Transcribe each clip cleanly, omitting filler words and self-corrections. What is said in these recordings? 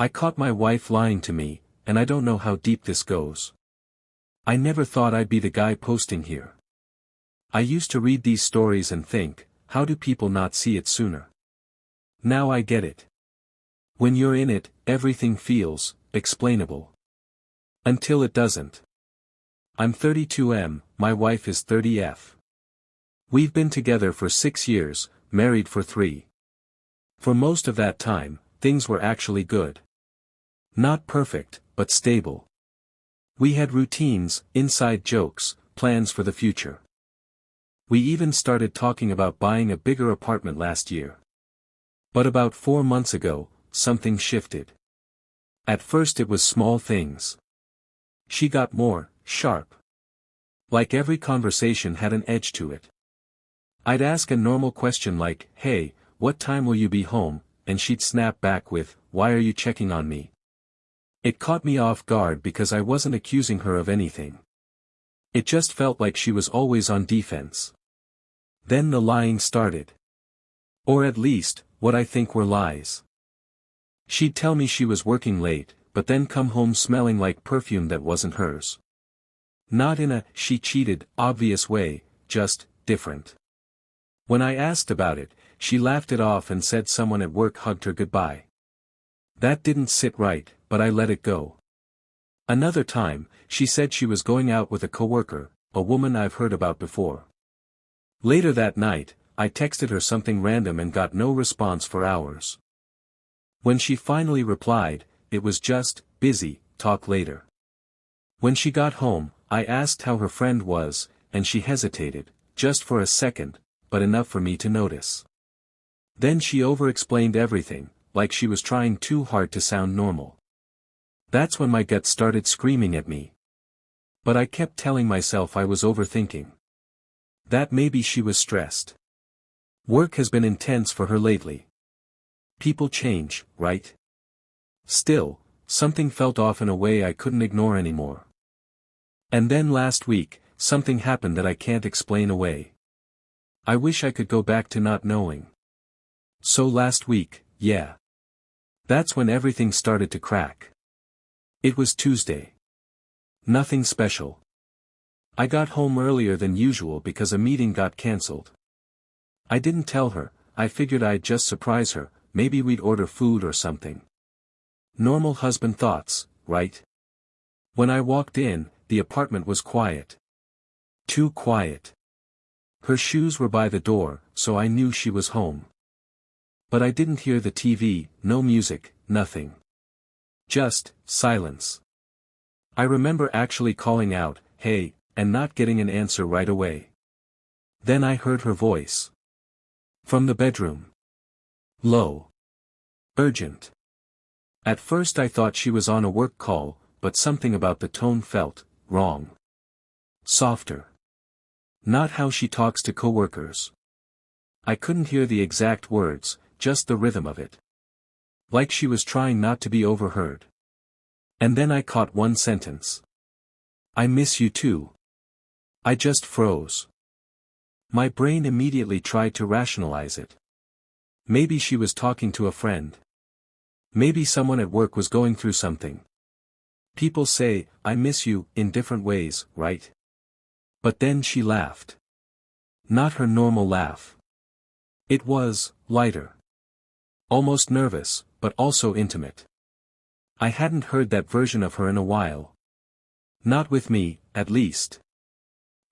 I caught my wife lying to me, and I don't know how deep this goes. I never thought I'd be the guy posting here. I used to read these stories and think, how do people not see it sooner? Now I get it. When you're in it, everything feels explainable. Until it doesn't. I'm 32M, my wife is 30F. We've been together for 6 years, married for 3. For most of that time, things were actually good. Not perfect, but stable. We had routines, inside jokes, plans for the future. We even started talking about buying a bigger apartment last year. But about 4 months ago, something shifted. At first it was small things. She got more sharp. Like every conversation had an edge to it. I'd ask a normal question like, "Hey, what time will you be home?" and she'd snap back with, "Why are you checking on me?" It caught me off guard because I wasn't accusing her of anything. It just felt like she was always on defense. Then the lying started. Or at least, what I think were lies. She'd tell me she was working late, but then come home smelling like perfume that wasn't hers. Not in a "she cheated" obvious way, just different. When I asked about it, she laughed it off and said someone at work hugged her goodbye. That didn't sit right, but I let it go. Another time, she said she was going out with a coworker, a woman I've heard about before. Later that night, I texted her something random and got no response for hours. When she finally replied, it was just, "Busy, talk later." When she got home, I asked how her friend was, and she hesitated, just for a second, but enough for me to notice. Then she over-explained everything, like she was trying too hard to sound normal. That's when my gut started screaming at me. But I kept telling myself I was overthinking. That maybe she was stressed. Work has been intense for her lately. People change, right? Still, something felt off in a way I couldn't ignore anymore. And then last week, something happened that I can't explain away. I wish I could go back to not knowing. So last week, yeah. That's when everything started to crack. It was Tuesday. Nothing special. I got home earlier than usual because a meeting got cancelled. I didn't tell her, I figured I'd just surprise her, maybe we'd order food or something. Normal husband thoughts, right? When I walked in, the apartment was quiet. Too quiet. Her shoes were by the door, so I knew she was home. But I didn't hear the TV, no music, nothing. Just silence. I remember actually calling out, "Hey," and not getting an answer right away. Then I heard her voice. From the bedroom. Low. Urgent. At first I thought she was on a work call, but something about the tone felt wrong. Softer. Not how she talks to coworkers. I couldn't hear the exact words, just the rhythm of it. Like she was trying not to be overheard. And then I caught one sentence. "I miss you too." I just froze. My brain immediately tried to rationalize it. Maybe she was talking to a friend. Maybe someone at work was going through something. People say, "I miss you," in different ways, right? But then she laughed. Not her normal laugh. It was lighter. Almost nervous, but also intimate. I hadn't heard that version of her in a while. Not with me, at least.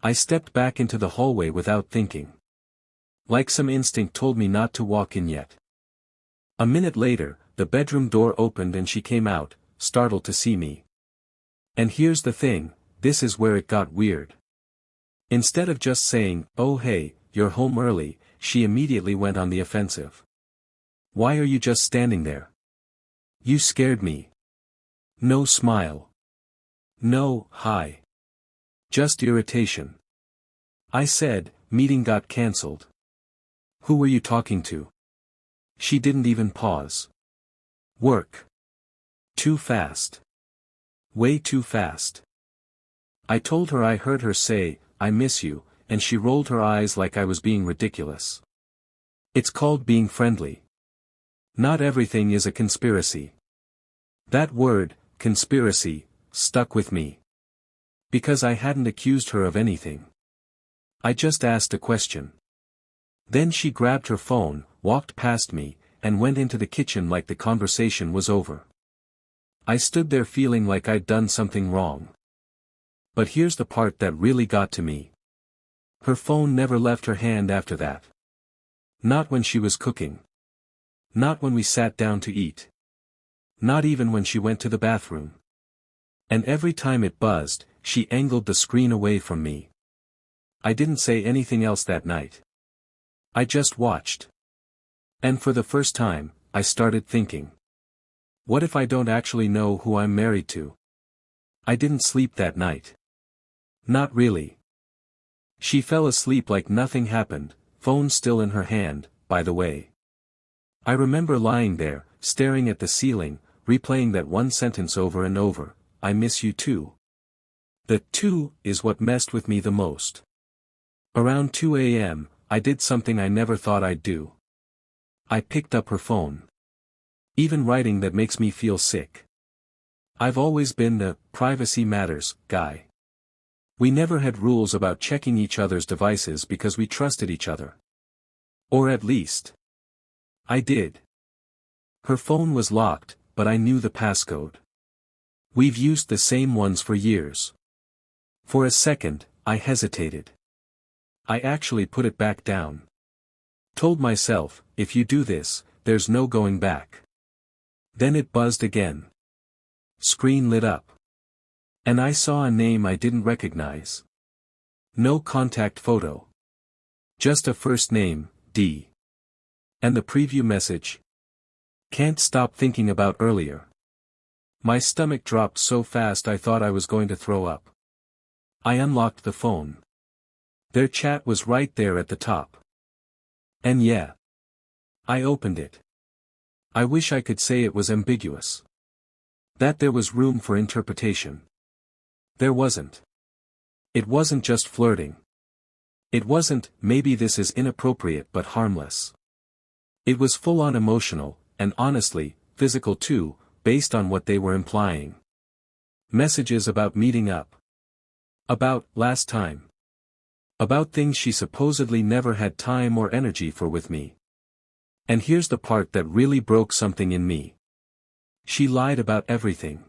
I stepped back into the hallway without thinking. Like some instinct told me not to walk in yet. A minute later, the bedroom door opened and she came out, startled to see me. And here's the thing, this is where it got weird. Instead of just saying, "Oh hey, you're home early," she immediately went on the offensive. "Why are you just standing there? You scared me." No smile. No hi. Just irritation. I said, "Meeting got cancelled." "Who were you talking to?" She didn't even pause. "Work." Too fast. Way too fast. I told her I heard her say, "I miss you," and she rolled her eyes like I was being ridiculous. It's called being friendly. Not everything is a conspiracy. That word, conspiracy, stuck with me. Because I hadn't accused her of anything. I just asked a question. Then she grabbed her phone, walked past me, and went into the kitchen like the conversation was over. I stood there feeling like I'd done something wrong. But here's the part that really got to me. Her phone never left her hand after that. Not when she was cooking. Not when we sat down to eat. Not even when she went to the bathroom. And every time it buzzed, she angled the screen away from me. I didn't say anything else that night. I just watched. And for the first time, I started thinking. What if I don't actually know who I'm married to? I didn't sleep that night. Not really. She fell asleep like nothing happened, phone still in her hand, by the way. I remember lying there, staring at the ceiling, replaying that one sentence over and over, I miss you too. The "too" is what messed with me the most. Around 2 a.m., I did something I never thought I'd do. I picked up her phone. Even writing that makes me feel sick. I've always been the privacy matters guy. We never had rules about checking each other's devices because we trusted each other. Or at least, I did. Her phone was locked, but I knew the passcode. We've used the same ones for years. For a second, I hesitated. I actually put it back down. Told myself, if you do this, there's no going back. Then it buzzed again. Screen lit up. And I saw a name I didn't recognize. No contact photo. Just a first name, D. And the preview message. Can't stop thinking about earlier. My stomach dropped so fast I thought I was going to throw up. I unlocked the phone. Their chat was right there at the top. And yeah. I opened it. I wish I could say it was ambiguous. That there was room for interpretation. There wasn't. It wasn't just flirting. It wasn't, maybe this is inappropriate but harmless. It was full-on emotional, and honestly, physical too, based on what they were implying. Messages about meeting up. About last time. About things she supposedly never had time or energy for with me. And here's the part that really broke something in me. She lied about everything.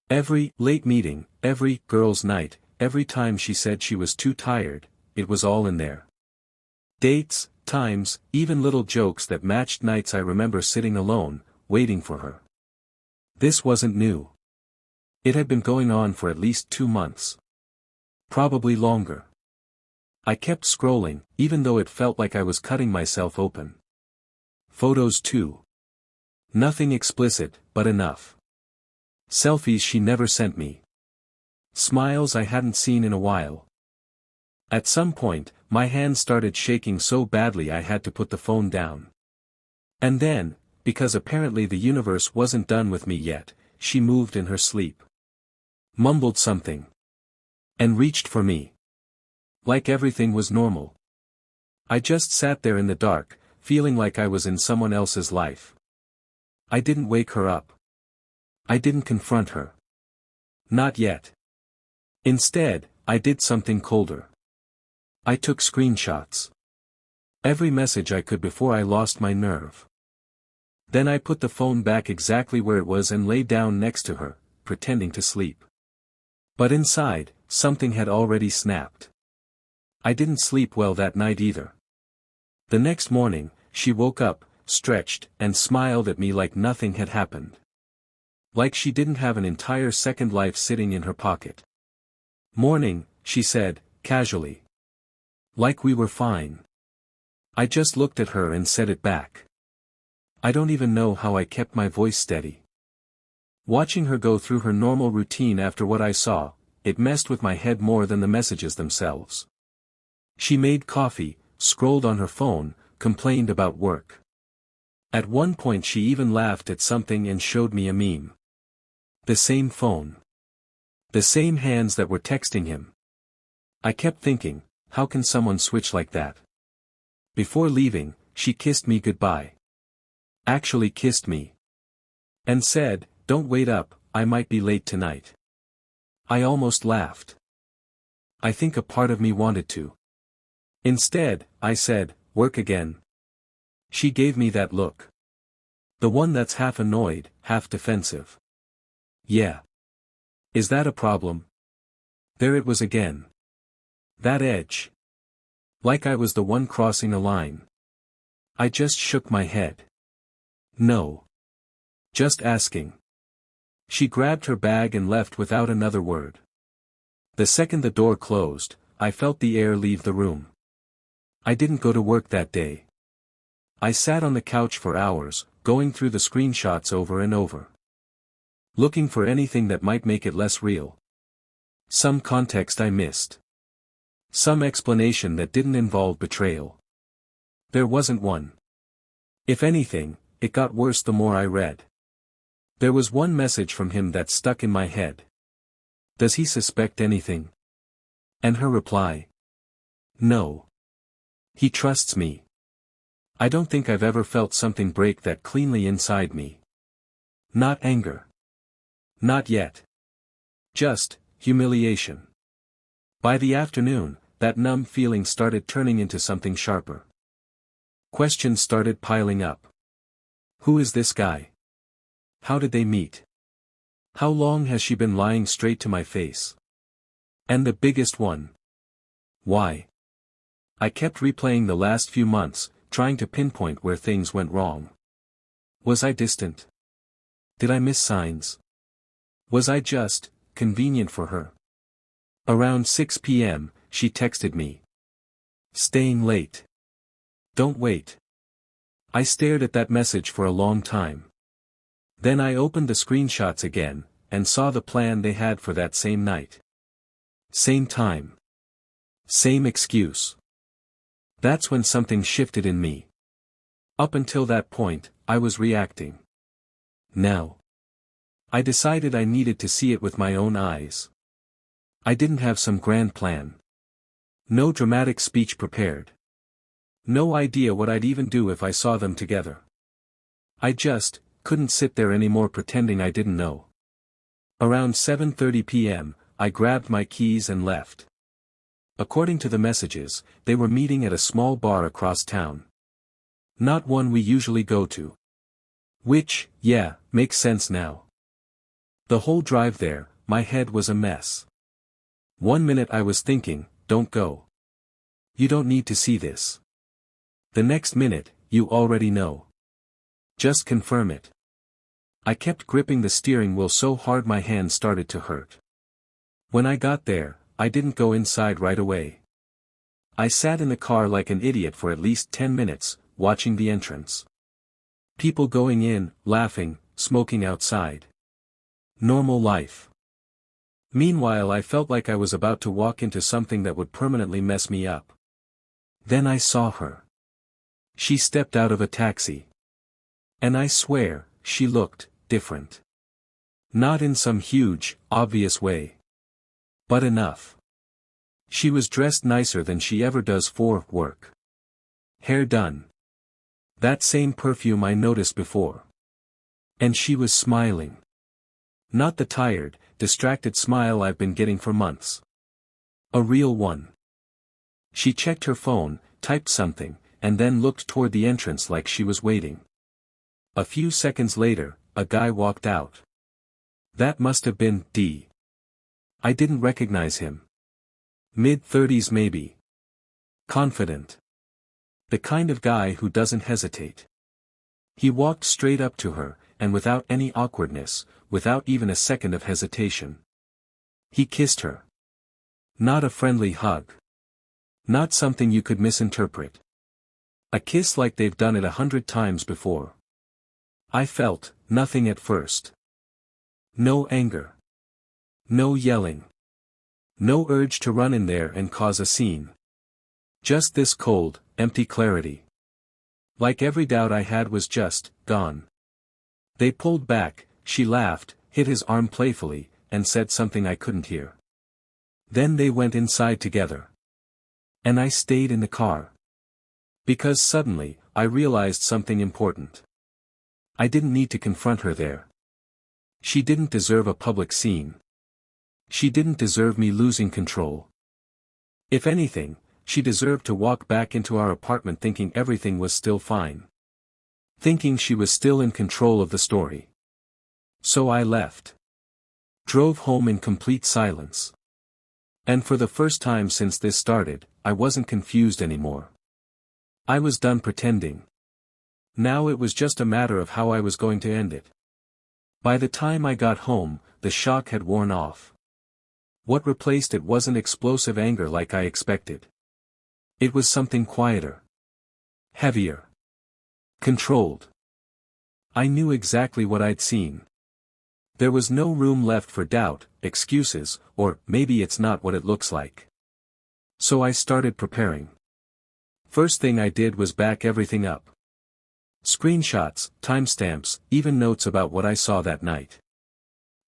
Every late meeting, every girls' night, every time she said she was too tired, it was all in there. Dates, times, even little jokes that matched nights I remember sitting alone, waiting for her. This wasn't new. It had been going on for at least 2 months. Probably longer. I kept scrolling, even though it felt like I was cutting myself open. Photos too. Nothing explicit, but enough. Selfies she never sent me. Smiles I hadn't seen in a while. At some point, my hand started shaking so badly I had to put the phone down. And then, because apparently the universe wasn't done with me yet, she moved in her sleep. Mumbled something. And reached for me. Like everything was normal. I just sat there in the dark, feeling like I was in someone else's life. I didn't wake her up. I didn't confront her. Not yet. Instead, I did something colder. I took screenshots. Every message I could before I lost my nerve. Then I put the phone back exactly where it was and lay down next to her, pretending to sleep. But inside, something had already snapped. I didn't sleep well that night either. The next morning, she woke up, stretched, and smiled at me like nothing had happened. Like she didn't have an entire second life sitting in her pocket. Morning, she said, casually. Like we were fine. I just looked at her and said it back. I don't even know how I kept my voice steady. Watching her go through her normal routine after what I saw, it messed with my head more than the messages themselves. She made coffee, scrolled on her phone, complained about work. At one point she even laughed at something and showed me a meme. The same phone. The same hands that were texting him. I kept thinking, how can someone switch like that? Before leaving, she kissed me goodbye. Actually kissed me. And said, "Don't wait up, I might be late tonight." I almost laughed. I think a part of me wanted to. Instead, I said, "Work again." She gave me that look. The one that's half annoyed, half defensive. Yeah. Is that a problem? There it was again. That edge. Like I was the one crossing a line. I just shook my head. No. Just asking. She grabbed her bag and left without another word. The second the door closed, I felt the air leave the room. I didn't go to work that day. I sat on the couch for hours, going through the screenshots over and over. Looking for anything that might make it less real. Some context I missed. Some explanation that didn't involve betrayal. There wasn't one. If anything, it got worse the more I read. There was one message from him that stuck in my head. "Does he suspect anything?" And her reply. "No. He trusts me." I don't think I've ever felt something break that cleanly inside me. Not anger. Not yet. Just humiliation. By the afternoon, that numb feeling started turning into something sharper. Questions started piling up. Who is this guy? How did they meet? How long has she been lying straight to my face? And the biggest one. Why? I kept replaying the last few months, trying to pinpoint where things went wrong. Was I distant? Did I miss signs? Was I just convenient for her? Around 6 p.m., she texted me. "Staying late. Don't wait." I stared at that message for a long time. Then I opened the screenshots again, and saw the plan they had for that same night. Same time. Same excuse. That's when something shifted in me. Up until that point, I was reacting. Now. I decided I needed to see it with my own eyes. I didn't have some grand plan. No dramatic speech prepared. No idea what I'd even do if I saw them together. I just couldn't sit there anymore pretending I didn't know. Around 7:30 p.m., I grabbed my keys and left. According to the messages, they were meeting at a small bar across town. Not one we usually go to. Which, yeah, makes sense now. The whole drive there, my head was a mess. One minute I was thinking, "Don't go. You don't need to see this." The next minute, "You already know. Just confirm it." I kept gripping the steering wheel so hard my hands started to hurt. When I got there, I didn't go inside right away. I sat in the car like an idiot for at least 10 minutes, watching the entrance. People going in, laughing, smoking outside. Normal life. Meanwhile I felt like I was about to walk into something that would permanently mess me up. Then I saw her. She stepped out of a taxi. And I swear, she looked different. Not in some huge, obvious way. But enough. She was dressed nicer than she ever does for work. Hair done. That same perfume I noticed before. And she was smiling. Not the tired, distracted smile I've been getting for months. A real one. She checked her phone, typed something, and then looked toward the entrance like she was waiting. A few seconds later, a guy walked out. That must have been D. I didn't recognize him. Mid-30s maybe. Confident. The kind of guy who doesn't hesitate. He walked straight up to her, and without any awkwardness, without even a second of hesitation. He kissed her. Not a friendly hug. Not something you could misinterpret. A kiss like they've done it 100 times before. I felt nothing at first. No anger. No yelling. No urge to run in there and cause a scene. Just this cold, empty clarity. Like every doubt I had was just gone. They pulled back, she laughed, hit his arm playfully, and said something I couldn't hear. Then they went inside together. And I stayed in the car. Because suddenly, I realized something important. I didn't need to confront her there. She didn't deserve a public scene. She didn't deserve me losing control. If anything, she deserved to walk back into our apartment thinking everything was still fine. Thinking she was still in control of the story. So I left. Drove home in complete silence. And for the first time since this started, I wasn't confused anymore. I was done pretending. Now it was just a matter of how I was going to end it. By the time I got home, the shock had worn off. What replaced it wasn't explosive anger like I expected. It was something quieter. Heavier. Controlled. I knew exactly what I'd seen. There was no room left for doubt, excuses, or maybe it's not what it looks like. So I started preparing. First thing I did was back everything up. Screenshots, timestamps, even notes about what I saw that night.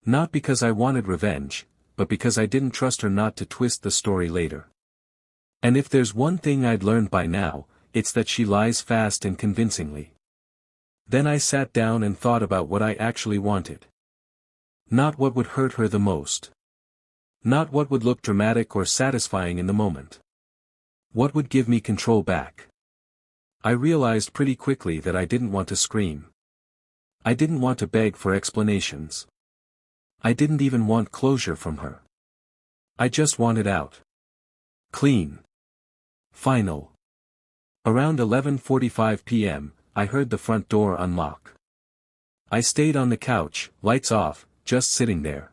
Not because I wanted revenge, but because I didn't trust her not to twist the story later. And if there's one thing I'd learned by now, it's that she lies fast and convincingly. Then I sat down and thought about what I actually wanted. Not what would hurt her the most. Not what would look dramatic or satisfying in the moment. What would give me control back? I realized pretty quickly that I didn't want to scream. I didn't want to beg for explanations. I didn't even want closure from her. I just wanted out. Clean. Final. Around 11:45 p.m., I heard the front door unlock. I stayed on the couch, lights off, just sitting there.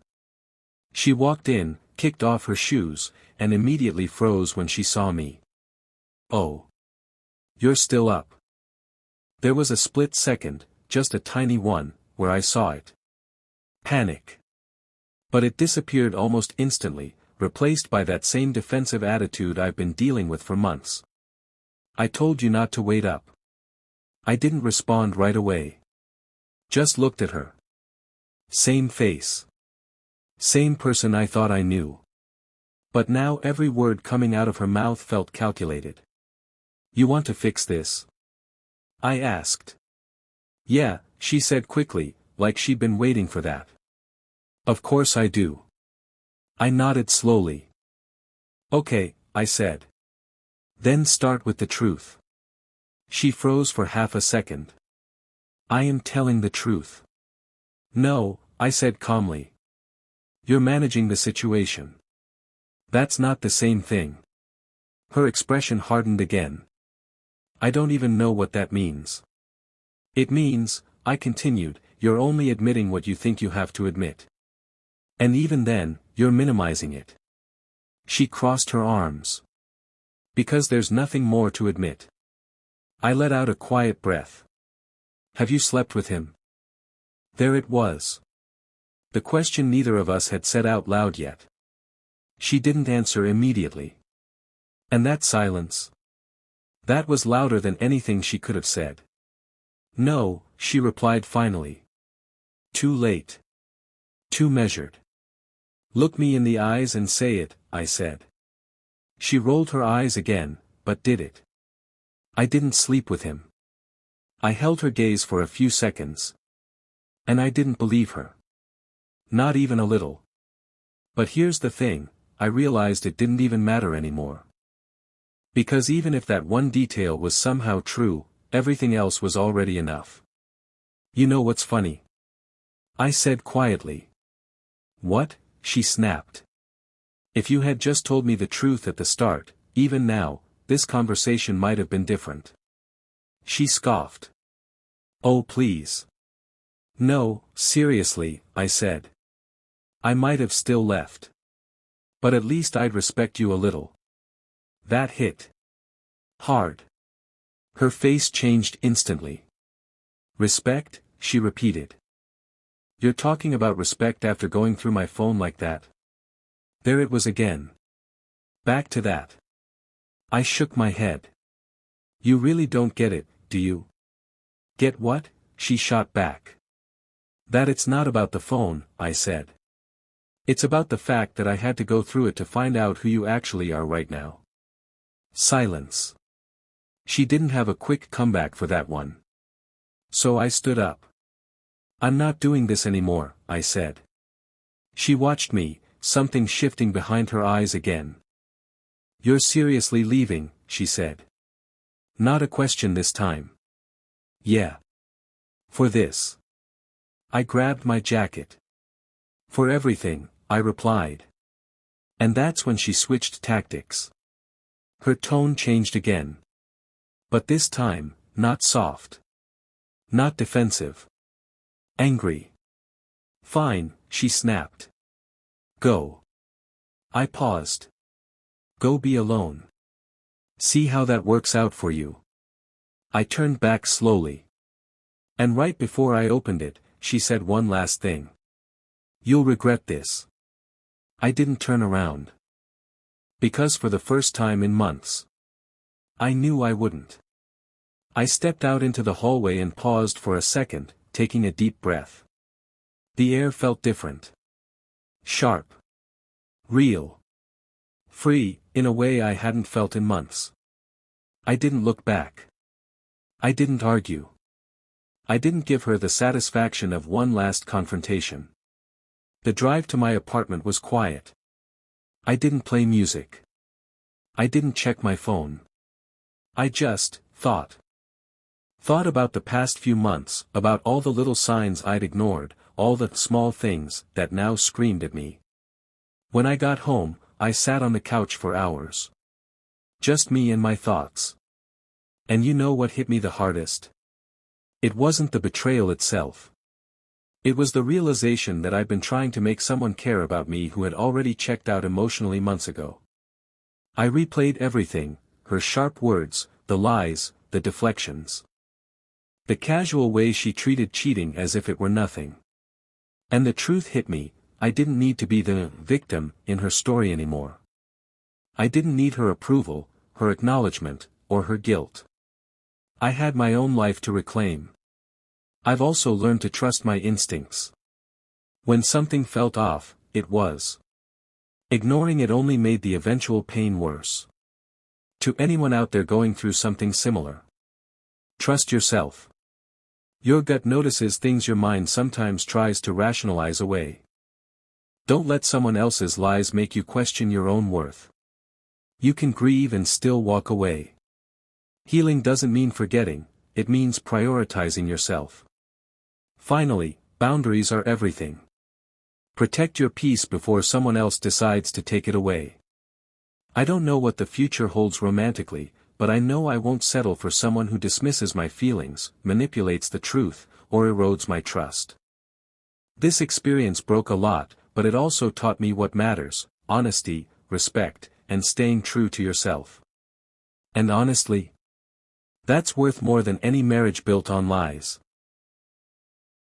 She walked in, kicked off her shoes, and immediately froze when she saw me. "Oh. You're still up." There was a split second, just a tiny one, where I saw it. Panic. But it disappeared almost instantly, replaced by that same defensive attitude I've been dealing with for months. "I told you not to wait up." I didn't respond right away. Just looked at her. Same face. Same person I thought I knew. But now every word coming out of her mouth felt calculated. "You want to fix this?" I asked. "Yeah," she said quickly, like she'd been waiting for that. "Of course I do." I nodded slowly. "Okay," I said. "Then start with the truth." She froze for half a second. "I am telling the truth." "No," I said calmly. "You're managing the situation." "That's not the same thing." Her expression hardened again. "I don't even know what that means." "It means," I continued, "you're only admitting what you think you have to admit. And even then, you're minimizing it." She crossed her arms. "Because there's nothing more to admit." I let out a quiet breath. "Have you slept with him?" There it was. The question neither of us had said out loud yet. She didn't answer immediately. And that silence. That was louder than anything she could have said. "No," she replied finally. "Too late. Too measured." "Look me in the eyes and say it," I said. She rolled her eyes again, but did it. "I didn't sleep with him." I held her gaze for a few seconds. And I didn't believe her. Not even a little. But here's the thing, I realized it didn't even matter anymore. Because even if that one detail was somehow true, everything else was already enough. "You know what's funny?" I said quietly. "What?" she snapped. "If you had just told me the truth at the start, even now, this conversation might have been different." She scoffed. "Oh please." "No, seriously," I said. "I might have still left. But at least I'd respect you a little." That hit hard. Her face changed instantly. "Respect?" she repeated. "You're talking about respect after going through my phone like that?" There it was again. Back to that. I shook my head. "You really don't get it, do you?" "Get what?" she shot back. "That it's not about the phone," I said. "It's about the fact that I had to go through it to find out who you actually are right now." Silence. She didn't have a quick comeback for that one. So I stood up. I'm not doing this anymore, I said. She watched me, something shifting behind her eyes again. You're seriously leaving, she said. Not a question this time. Yeah. For this. I grabbed my jacket. For everything, I replied. And that's when she switched tactics. Her tone changed again. But this time, not soft. Not defensive. Angry. Fine, she snapped. Go. I paused. Go be alone. See how that works out for you. I turned back slowly. And right before I opened it, she said one last thing. You'll regret this. I didn't turn around. Because for the first time in months, I knew I wouldn't. I stepped out into the hallway and paused for a second, taking a deep breath. The air felt different. Sharp. Real. Free, in a way I hadn't felt in months. I didn't look back. I didn't argue. I didn't give her the satisfaction of one last confrontation. The drive to my apartment was quiet. I didn't play music. I didn't check my phone. I just thought. Thought about the past few months, about all the little signs I'd ignored, all the small things that now screamed at me. When I got home, I sat on the couch for hours. Just me and my thoughts. And you know what hit me the hardest? It wasn't the betrayal itself. It was the realization that I'd been trying to make someone care about me who had already checked out emotionally months ago. I replayed everything, her sharp words, the lies, the deflections. The casual way she treated cheating as if it were nothing. And the truth hit me, I didn't need to be the victim in her story anymore. I didn't need her approval, her acknowledgement, or her guilt. I had my own life to reclaim. I've also learned to trust my instincts. When something felt off, it was. Ignoring it only made the eventual pain worse. To anyone out there going through something similar. Trust yourself. Your gut notices things your mind sometimes tries to rationalize away. Don't let someone else's lies make you question your own worth. You can grieve and still walk away. Healing doesn't mean forgetting, it means prioritizing yourself. Finally, boundaries are everything. Protect your peace before someone else decides to take it away. I don't know what the future holds romantically, but I know I won't settle for someone who dismisses my feelings, manipulates the truth, or erodes my trust. This experience broke a lot, but it also taught me what matters: honesty, respect, and staying true to yourself. And honestly, that's worth more than any marriage built on lies.